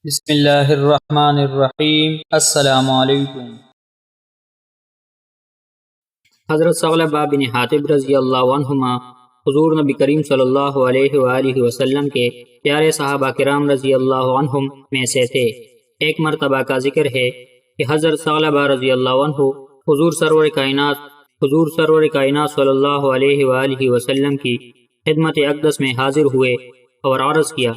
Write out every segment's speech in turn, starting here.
بسم اللہ الرحمن الرحیم۔ السلام علیکم۔ حضرت ثعلبہ بن حاطب رضی اللہ عنہما حضور نبی کریم صلی اللہ علیہ وآلہ وسلم کے پیارے صحابہ کرام رضی اللہ عنہم میں سے تھے۔ ایک مرتبہ کا ذکر ہے کہ حضرت ثعلبہ رضی اللہ عنہ حضور سرور کائنات صلی اللہ علیہ وآلہ وسلم کی خدمت اقدس میں حاضر ہوئے اور عرض کیا،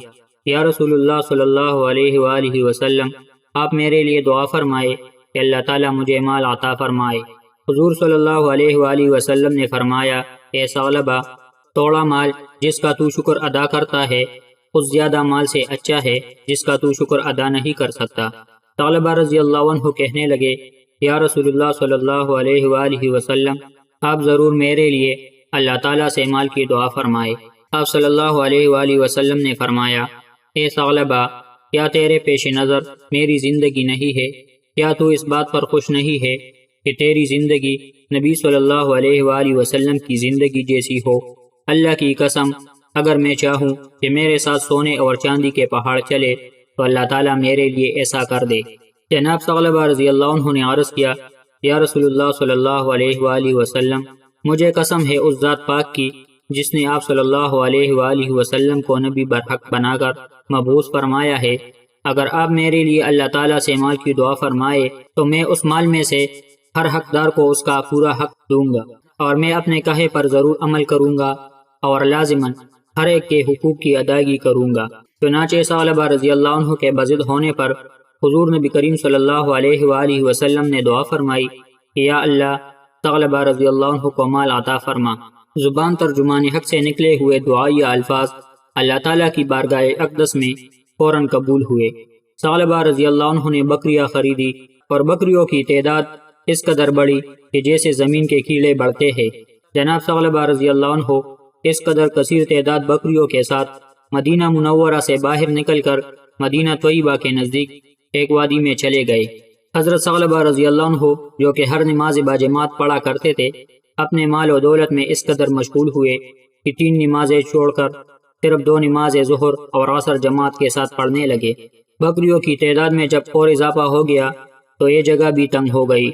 یا رسول اللہ صلی اللہ علیہ وآلہ وسلم، آپ میرے لیے دعا فرمائے کہ اللہ تعالیٰ مجھے مال عطا فرمائے۔ حضور صلی اللہ علیہ وآلہ وسلم نے فرمایا، اے ثعلبہ، توڑا مال جس کا تو شکر ادا کرتا ہے اس زیادہ مال سے اچھا ہے جس کا تو شکر ادا نہیں کر سکتا۔ ثعلبہ رضی اللہ عنہ کہنے لگے، یا رسول اللہ صلی اللہ علیہ وآلہ وسلم، آپ ضرور میرے لیے اللہ تعالیٰ سے مال کی دعا فرمائے۔ آپ صلی اللہ علیہ وآلہ وسلم نے فرمایا، اے ثعلبہ، کیا تیرے پیش نظر میری زندگی نہیں ہے؟ کیا تو اس بات پر خوش نہیں ہے کہ تیری زندگی نبی صلی اللہ علیہ وآلہ وسلم کی زندگی جیسی ہو؟ اللہ کی قسم، اگر میں چاہوں کہ میرے ساتھ سونے اور چاندی کے پہاڑ چلے تو اللہ تعالیٰ میرے لیے ایسا کر دے۔ جناب ثعلبہ رضی اللہ عنہ نے عرض کیا، یا رسول اللہ صلی اللہ علیہ وآلہ وسلم، مجھے قسم ہے اس ذات پاک کی جس نے آپ صلی اللہ علیہ وآلہ وسلم کو نبی برحق بنا کر مبعوث فرمایا ہے، اگر آپ میرے لیے اللہ تعالیٰ سے مال کی دعا فرمائے تو میں اس مال میں سے ہر حقدار کو اس کا پورا حق دوں گا، اور میں اپنے کہے پر ضرور عمل کروں گا اور لازماً ہر ایک کے حقوق کی ادائیگی کروں گا۔ چنانچہ ثعلبہ رضی اللہ عنہ کے بضد ہونے پر حضور نبی کریم صلی اللہ علیہ وآلہ وسلم نے دعا فرمائی کہ یا اللہ، ثعلبہ رضی اللہ عنہ کو مال عطا فرما۔ زبان ترجمان حق سے نکلے ہوئے دعائیہ الفاظ اللہ تعالیٰ کی بارگاہ اقدس میں فوراً قبول ہوئے۔ ثعلبہ رضی اللہ عنہ نے بکریاں خریدی اور بکریوں کی تعداد اس قدر بڑھی کہ جیسے زمین کے کیڑے بڑھتے ہیں۔ جناب ثعلبہ رضی اللہ عنہ اس قدر کثیر تعداد بکریوں کے ساتھ مدینہ منورہ سے باہر نکل کر مدینہ طیبہ کے نزدیک ایک وادی میں چلے گئے۔ حضرت ثعلبہ رضی اللہ عنہ جو کہ ہر نماز باجماعت پڑھا کرتے تھے، اپنے مال و دولت میں اس قدر مشغول ہوئے کہ 3 نمازیں چھوڑ کر صرف 2 نمازیں ظہر اور عصر جماعت کے ساتھ پڑھنے لگے۔ بکریوں کی تعداد میں جب اور اضافہ ہو گیا تو یہ جگہ بھی تنگ ہو گئی،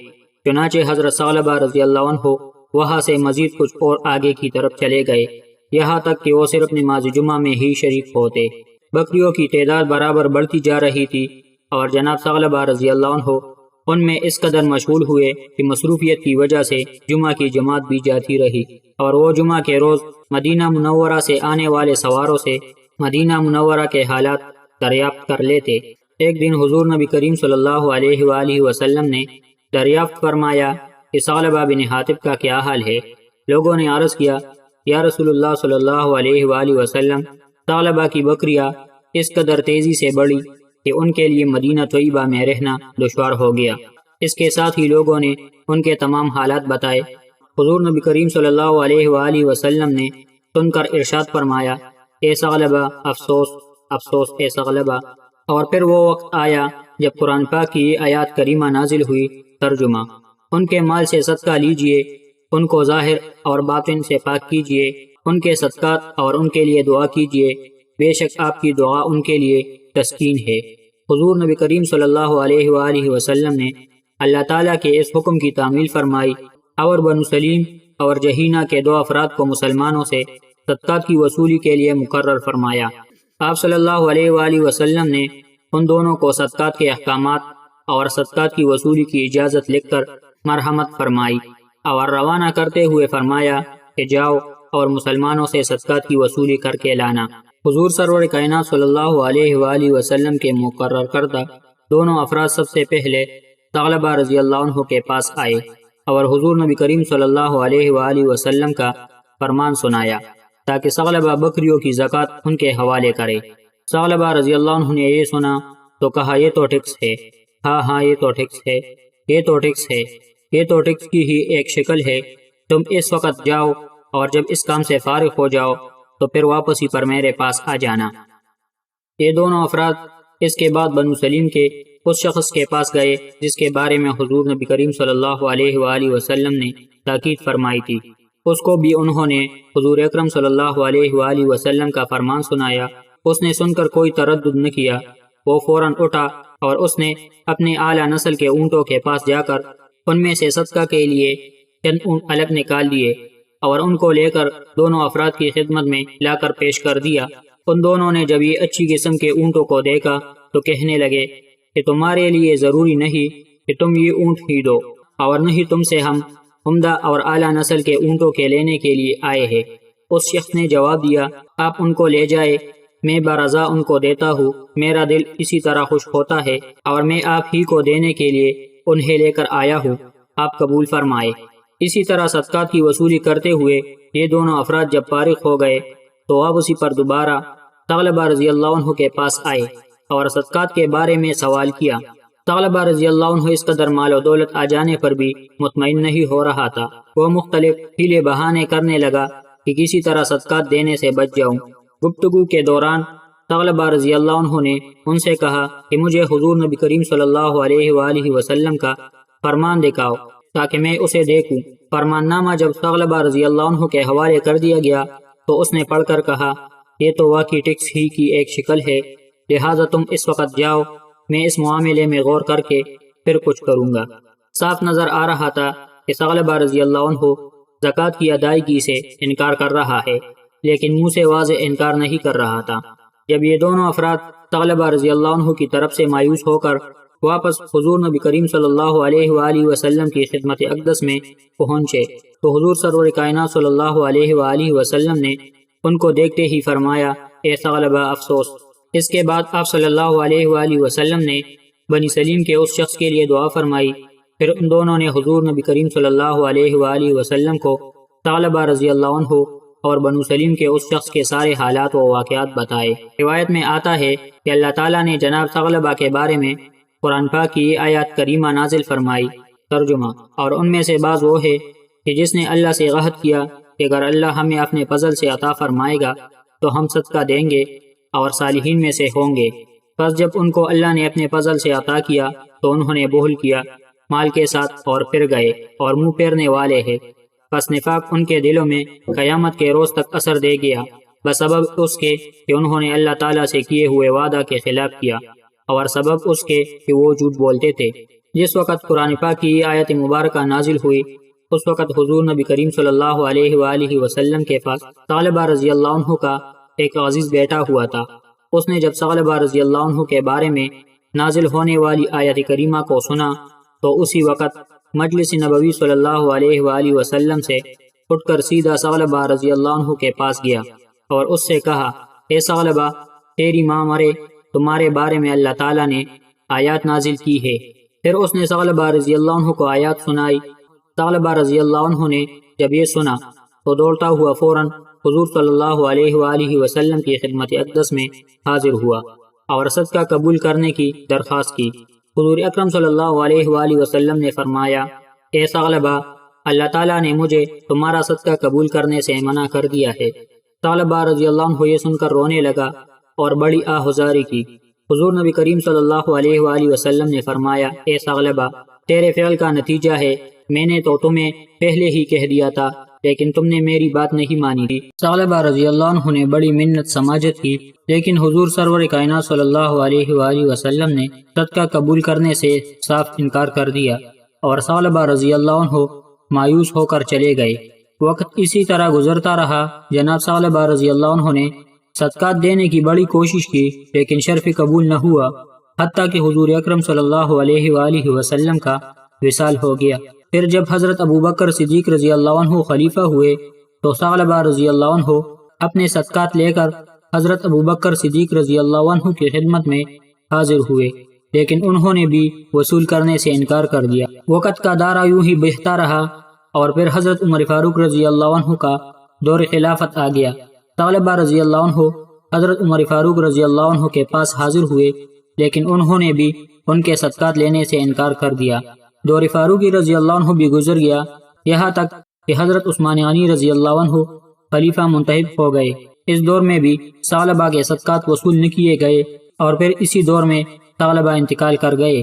چنانچہ حضرت ثعلبہ رضی اللہ عنہ وہاں سے مزید کچھ اور آگے کی طرف چلے گئے، یہاں تک کہ وہ صرف نماز جمعہ میں ہی شریک ہوتے۔ بکریوں کی تعداد برابر بڑھتی جا رہی تھی اور جناب ثعلبہ رضی اللہ عنہ ان میں اس قدر مشغول ہوئے کہ مصروفیت کی وجہ سے جمعہ کی جماعت بھی جاتی رہی، اور وہ جمعہ کے روز مدینہ منورہ سے آنے والے سواروں سے مدینہ منورہ کے حالات دریافت کر لیتے۔ ایک دن حضور نبی کریم صلی اللہ علیہ وآلہ وسلم نے دریافت فرمایا کہ ثعلبہ بن حاطب کا کیا حال ہے؟ لوگوں نے عرض کیا، یا رسول اللہ صلی اللہ علیہ وآلہ وسلم، ثعلبہ کی بکریاں اس قدر تیزی سے بڑھی کہ ان کے لیے مدینہ طیبہ میں رہنا دشوار ہو گیا۔ اس کے ساتھ ہی لوگوں نے ان کے تمام حالات بتائے۔ حضور نبی کریم صلی اللہ علیہ وآلہ وسلم نے سن کر ارشاد فرمایا، اے ثعلبہ، افسوس افسوس اے ثعلبہ۔ اور پھر وہ وقت آیا جب قرآن پاک کی یہ آیات کریمہ نازل ہوئی۔ ترجمہ: ان کے مال سے صدقہ لیجئے، ان کو ظاہر اور باطن سے پاک کیجئے، ان کے صدقات اور ان کے لیے دعا کیجئے، بے شک آپ کی دعا ان کے لیے تسکین ہے۔ حضور نبی کریم صلی اللہ علیہ وآلہ وسلم نے اللہ تعالیٰ کے اس حکم کی تعمیل فرمائی اور بنو سلیم اور جہینہ کے 2 افراد کو مسلمانوں سے صدقات کی وصولی کے لیے مقرر فرمایا۔ آپ صلی اللہ علیہ وآلہ وسلم نے ان دونوں کو صدقات کے احکامات اور صدقات کی وصولی کی اجازت لکھ کر مرحمت فرمائی اور روانہ کرتے ہوئے فرمایا کہ جاؤ اور مسلمانوں سے صدقات کی وصولی کر کے لانا۔ حضور سرور کائنات صلی اللہ علیہ وآلہ وسلم کے مقرر کردہ دونوں افراد سب سے پہلے ثعلبہ رضی اللہ عنہ کے پاس آئے اور حضور نبی کریم صلی اللہ علیہ وآلہ وسلم کا فرمان سنایا تاکہ ثعلبہ بکریوں کی زکوٰۃ ان کے حوالے کرے۔ ثعلبہ رضی اللہ عنہ نے یہ سنا تو کہا، یہ تو ٹیکس ہے، ہاں یہ تو ٹیکس ہے، یہ تو ٹیکس ہے، یہ تو ٹیکس کی ہی ایک شکل ہے۔ تم اس وقت جاؤ اور جب اس کام سے فارغ ہو جاؤ تو پھر واپسی پر میرے پاس آ جانا۔ یہ دونوں افراد اس کے بعد بنو سلیم کے اس شخص کے پاس گئے جس کے بارے میں حضور نبی کریم صلی اللہ علیہ وآلہ وسلم نے تاکید فرمائی تھی۔ اس کو بھی انہوں نے حضور اکرم صلی اللہ علیہ وآلہ وسلم کا فرمان سنایا۔ اس نے سن کر کوئی تردد نہ کیا وہ فوراً اٹھا اور اس نے اپنے اعلیٰ نسل کے اونٹوں کے پاس جا کر ان میں سے صدقہ کے لیے چند اونٹ الگ نکال لیے اور ان کو لے کر دونوں افراد کی خدمت میں لا کر پیش کر دیا۔ ان دونوں نے جب یہ اچھی قسم کے اونٹوں کو دیکھا تو کہنے لگے کہ تمہارے لیے ضروری نہیں کہ تم یہ اونٹ ہی دو، اور نہیں تم سے ہم عمدہ اور اعلیٰ نسل کے اونٹوں کے لینے کے لیے آئے ہیں۔ اس شخص نے جواب دیا، آپ ان کو لے جائے، میں برضا ان کو دیتا ہوں، میرا دل اسی طرح خوش ہوتا ہے، اور میں آپ ہی کو دینے کے لیے انہیں لے کر آیا ہوں، آپ قبول فرمائے۔ اسی طرح صدقات کی وصولی کرتے ہوئے یہ دونوں افراد جب فارغ ہو گئے تو واپسی پر دوبارہ ثعلبہ رضی اللہ عنہ کے پاس آئے اور صدقات کے بارے میں سوال کیا۔ ثعلبہ رضی اللہ عنہ اس قدر مال و دولت آ جانے پر بھی مطمئن نہیں ہو رہا تھا۔ وہ مختلف ہیلے بہانے کرنے لگا کہ کسی طرح صدقات دینے سے بچ جاؤں۔ گفتگو کے دوران ثعلبہ رضی اللہ عنہ نے ان سے کہا کہ مجھے حضور نبی کریم صلی اللہ علیہ وآلہ وسلم کا فرمان دکھاؤ تاکہ میں اسے دیکھوں۔ فرمان نامہ جب ثعلبہ رضی اللہ عنہ کے حوالے کر دیا گیا تو اس نے پڑھ کر کہا، یہ تو واقعی ٹیکس ہی کی ایک شکل ہے، لہٰذا تم اس وقت جاؤ، میں اس معاملے میں غور کر کے پھر کچھ کروں گا۔ صاف نظر آ رہا تھا کہ ثعلبہ رضی اللہ عنہ زکوٰۃ کی ادائیگی سے انکار کر رہا ہے، لیکن منہ سے واضح انکار نہیں کر رہا تھا۔ جب یہ دونوں افراد ثعلبہ رضی اللہ عنہ کی طرف سے مایوس ہو کر واپس حضور نبی کریم صلی اللہ علیہ وآلہ وسلم کی خدمت اقدس میں پہنچے تو حضور سرور کائنات صلی اللہ علیہ وآلہ وسلم نے ان کو دیکھتے ہی فرمایا، اے ثعلبہ افسوس۔ اس کے بعد آپ صلی اللہ علیہ وآلہ وسلم نے بنی سلیم کے اس شخص کے لیے دعا فرمائی۔ پھر ان دونوں نے حضور نبی کریم صلی اللہ علیہ وآلہ وسلم کو ثعلبہ رضی اللہ عنہ اور بنو سلیم کے اس شخص کے سارے حالات و واقعات بتائے۔ روایت میں آتا ہے کہ اللہ تعالیٰ نے جناب ثعلبہ کے بارے میں قرآن پاک کی یہ آیات کریمہ نازل فرمائی۔ ترجمہ، اور ان میں سے بعض وہ ہے کہ جس نے اللہ سے عہد کیا کہ اگر اللہ ہمیں اپنے فضل سے عطا فرمائے گا تو ہم صدقہ دیں گے اور صالحین میں سے ہوں گے۔ پس جب ان کو اللہ نے اپنے فضل سے عطا کیا تو انہوں نے بخل کیا مال کے ساتھ اور پھر گئے اور منہ پھیرنے والے ہیں۔ پس نفاق ان کے دلوں میں قیامت کے روز تک اثر دے گیا بسبب اس کے کہ انہوں نے اللہ تعالیٰ سے کیے ہوئے وعدہ کے خلاف کیا، اور سبب اس کے کہ وہ جھوٹ بولتے تھے۔ جس وقت قرآن پاک کی یہ آیت مبارکہ نازل ہوئی اس وقت حضور نبی کریم صلی اللہ علیہ وآلہ وسلم کے پاس ثعلبہ رضی اللہ عنہ کا ایک عزیز بیٹا ہوا تھا۔ اس نے جب ثعلبہ رضی اللہ عنہ کے بارے میں نازل ہونے والی آیت کریمہ کو سنا تو اسی وقت مجلس نبوی صلی اللہ علیہ وآلہ وسلم سے اٹھ کر سیدھا ثعلبہ رضی اللہ عنہ کے پاس گیا اور اس سے کہا، اے ثعلبہ، تیری ماں مرے تمہارے بارے میں اللہ تعالیٰ نے آیات نازل کی ہے۔ پھر اس نے ثعلبہ رضی اللہ عنہ کو آیات سنائی۔ ثعلبہ رضی اللہ عنہ نے جب یہ سنا تو دوڑتا ہوا فوراً حضور صلی اللہ علیہ وآلہ وسلم کی خدمت اقدس میں حاضر ہوا اور صدقہ قبول کرنے کی درخواست کی۔ حضور اکرم صلی اللہ علیہ وآلہ وسلم نے فرمایا، اے ثعلبہ، اللہ تعالیٰ نے مجھے تمہارا صدقہ قبول کرنے سے منع کر دیا ہے۔ ثعلبہ رضی اللہ عنہ یہ سن کر رونے لگا اور بڑی آہذاری کی۔ حضور نبی کریم صلی اللہ علیہ وآلہ وسلم نے فرمایا، اے ثعلبہ، تیرے فعل کا نتیجہ ہے میں نے تو تمہیں پہلے ہی کہہ دیا تھا لیکن تم نے میری بات نہیں مانی تھی۔ ثعلبہ رضی اللہ عنہ نے بڑی منت سماجت کی لیکن حضور سرور کائنات صلی اللہ علیہ وآلہ وسلم نے صدقہ قبول کرنے سے صاف انکار کر دیا اور ثعلبہ رضی اللہ عنہ مایوس ہو کر چلے گئے۔ وقت اسی طرح گزرتا رہا۔ جناب ثعلبہ رضی اللہ عنہ نے صدقات دینے کی بڑی کوشش کی لیکن شرف قبول نہ ہوا، حتیٰ کہ حضور اکرم صلی اللہ علیہ وآلہ وسلم کا وصال ہو گیا۔ پھر جب حضرت ابوبکر صدیق رضی اللہ عنہ خلیفہ ہوئے تو ثعلبہ رضی اللہ عنہ اپنے صدقات لے کر حضرت ابوبکر صدیق رضی اللہ عنہ کی خدمت میں حاضر ہوئے لیکن انہوں نے بھی وصول کرنے سے انکار کر دیا۔ وقت کا دائرہ یوں ہی بڑھتا رہا اور پھر حضرت عمر فاروق رضی اللہ عنہ کا دور خلافت آ گیا۔ ثعلبہ رضی اللہ عنہ حضرت عمر فاروق رضی اللہ عنہ کے پاس حاضر ہوئے لیکن انہوں نے بھی ان کے صدقات لینے سے انکار کر دیا۔ دور فاروقی رضی اللہ عنہ بھی گزر گیا، یہاں تک کہ حضرت عثمان غنی رضی اللہ عنہ خلیفہ منتخب ہو گئے۔ اس دور میں بھی ثعلبہ کے صدقات وصول نہ کیے گئے اور پھر اسی دور میں ثعلبہ انتقال کر گئے۔